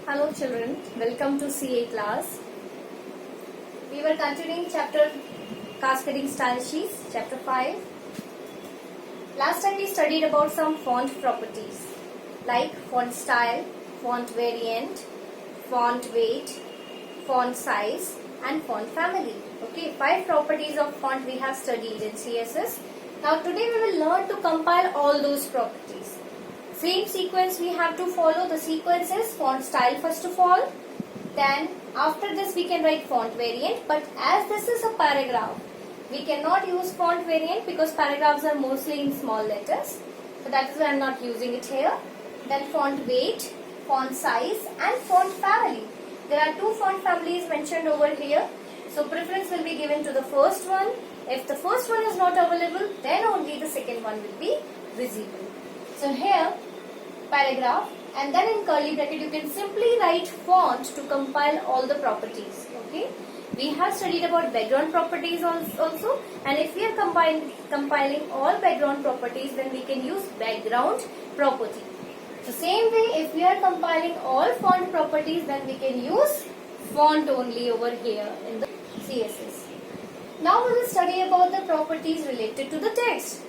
Hello children, welcome to CA class. We were continuing chapter Cascading Style Sheets, chapter 5. Last time we studied about some font properties like font style, font variant, font weight, font size and font family. Okay, 5 properties of font we have studied in CSS. Now today we will learn to compile all those properties. Same sequence we have to follow. The sequence is font style first of all. Then after this we can write font variant. But as this is a paragraph, we cannot use font variant because paragraphs are mostly in small letters. So that is why I am not using it here. Then font weight, font size and font family. There are 2 font families mentioned over here. So preference will be given to the first one. If the first one is not available, then only the second one will be visible. So here paragraph and then in curly bracket you can simply write font to compile all the properties. Okay, we have studied about background properties also, and if we are compiling all background properties, then we can use background property. The same way, if we are compiling all font properties, then we can use font only over here in the CSS. Now we will study about the properties related to the text.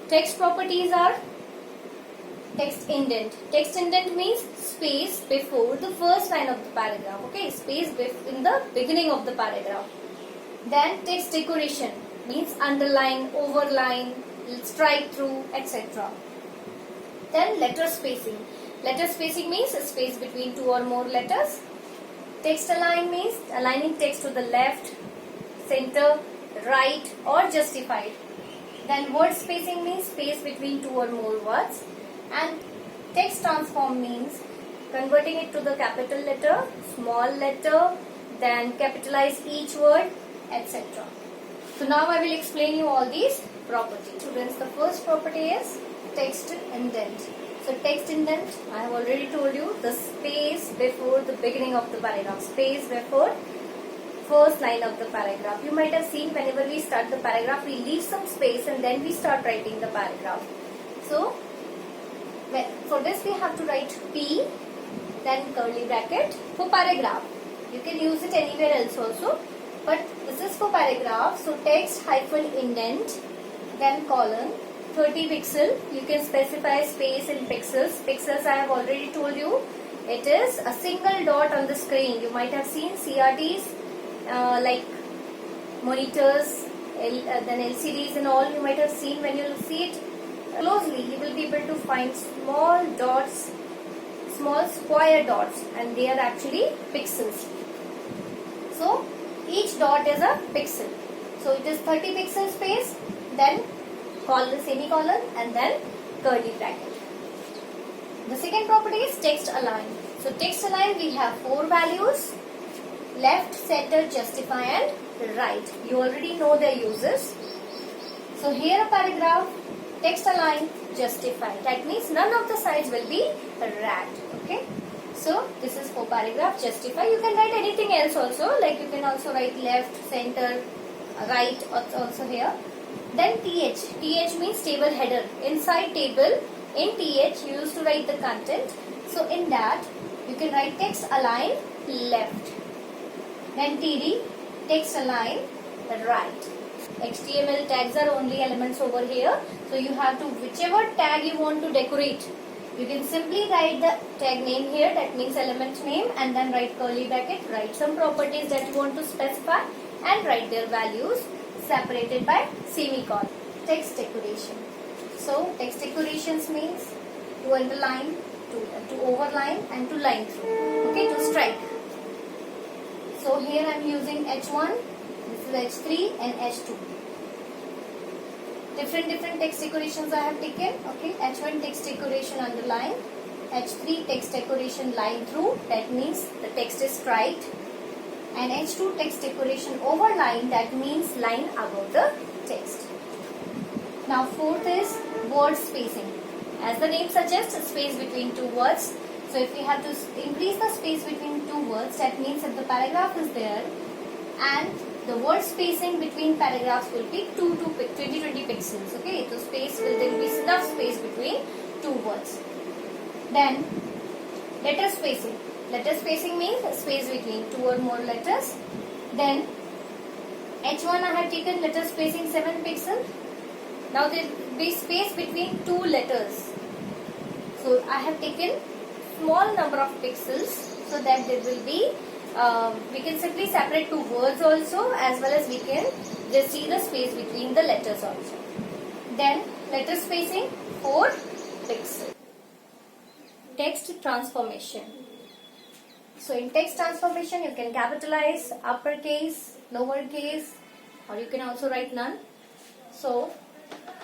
Text properties are text indent. Text indent means space before the first line of the paragraph. Okay, space in the beginning of the paragraph. Then text decoration means underline, overline, strike through, etc. Then letter spacing. Letter spacing means a space between 2 or more letters. Text align means aligning text to the left, center, right or justified. Then word spacing means space between 2 or more words. And text transform means converting it to the capital letter, small letter, then capitalize each word, etc. So now I will explain you all these properties. Students, the first property is text indent. So text indent, I have already told you, the space before the beginning of the paragraph, space before first line of the paragraph. You might have seen whenever we start the paragraph, we leave some space and then we start writing the paragraph. So for this we have to write P, then curly bracket for paragraph. You can use it anywhere else also, but this is for paragraph. So text hyphen indent, then colon, 30 pixel. You can specify space in pixels. Pixels I have already told you. It is a single dot on the screen. You might have seen CRTs like monitors, then LCDs and all. You might have seen when you see it closely, you will be able to find small dots, small square dots, and they are actually pixels. So each dot is a pixel. So it is 30 pixel space, then semicolon and then curly bracket. The second property is text align. So text align we have 4 values: left, center, justify and right. You already know their uses. So here a paragraph, text align, justify. That means none of the sides will be wrapped. Okay. So this is for paragraph, justify. You can write anything else also. Like you can also write left, center, right also here. Then TH. TH means table header. Inside table, in TH you used to write the content. So in that you can write text align left. Then TD, text align right. HTML tags are only elements over here. So you have to, whichever tag you want to decorate, you can simply write the tag name here, that means element name, and then write curly bracket, write some properties that you want to specify and write their values separated by semicolon. Text decoration. So text decorations means to underline, to overline and to line through. Okay, to strike. So here I am using H1. This is H3 and H2. Different text decorations I have taken. Okay, H1 text decoration underline, H3 text decoration line through, that means the text is striped, and H2 text decoration overline, that means line above the text. Now fourth is word spacing. As the name suggests, space between 2 words. So if we have to increase the space between 2 words, that means if the paragraph is there and the word spacing between paragraphs will be 20 pixels. Okay, so there will be enough space between 2 words. Then letter spacing. Letter spacing means space between two or more letters. Then H1 I have taken letter spacing 7 pixel. Now there will be space between two letters. So I have taken small number of pixels so that there will be, we can simply separate two words also, as well as we can just see the space between the letters also. Then letter spacing 4 pixels. Text transformation. So in text transformation you can capitalize, uppercase, lowercase, or you can also write none. So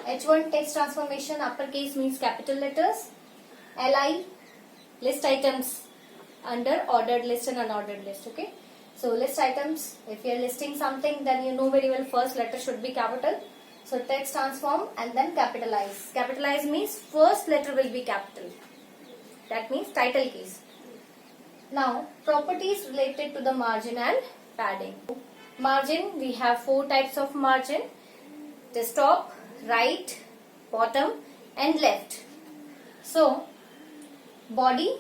H1 text transformation, uppercase means capital letters. LI, list items under ordered list and unordered list. Okay. So list items, if you are listing something, then you know very well first letter should be capital. So text transform and then capitalize. Capitalize means first letter will be capital. That means title case. Now properties related to the margin and padding. Margin, we have 4 types of margin. This top, right, bottom and left. So body,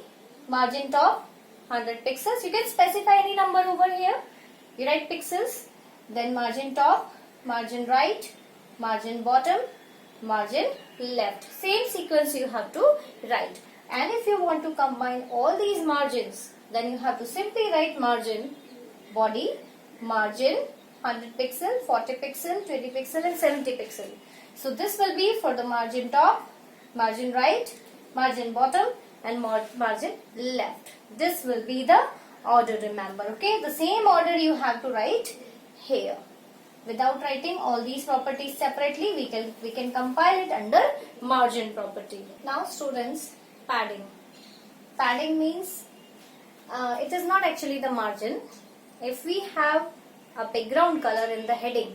margin top 100 pixels. You can specify any number over here. You write pixels. Then margin top, margin right, margin bottom, margin left. Same sequence you have to write. And if you want to combine all these margins, then you have to simply write margin, body, margin, 100 pixel, 40 pixel, 20 pixel and 70 pixel. So this will be for the margin top, margin right, margin bottom and margin left. This will be the order, remember. Okay, the same order you have to write here. Without writing all these properties separately, we can compile it under margin property. Now students, padding. Padding means it is not actually the margin. If we have a background color in the heading,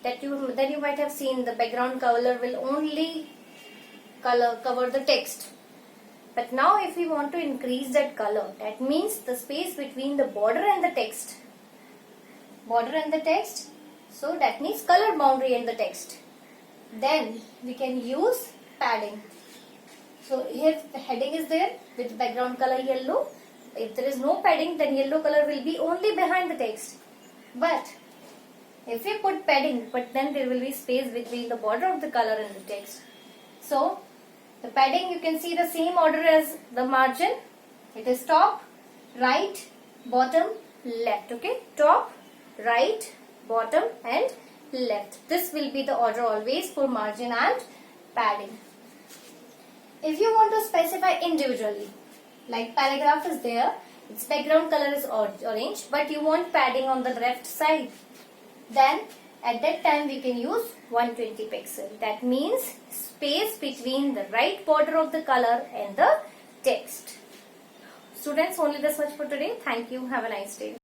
then you might have seen the background color will only cover the text. But now if we want to increase that color, that means the space between the border and the text. Border and the text, so that means color boundary and the text. Then we can use padding. So here the heading is there with background color yellow. If there is no padding, then yellow color will be only behind the text. But if we put padding, but then there will be space between the border of the color and the text. So the padding, you can see the same order as the margin. It is top, right, bottom, left. Okay, top, right, bottom and left. This will be the order always for margin and padding. If you want to specify individually, like paragraph is there, its background color is orange, but you want padding on the left side, then at that time we can use 120 pixel. That means space between the right border of the color and the text. Students, only this much for today. Thank you. Have a nice day.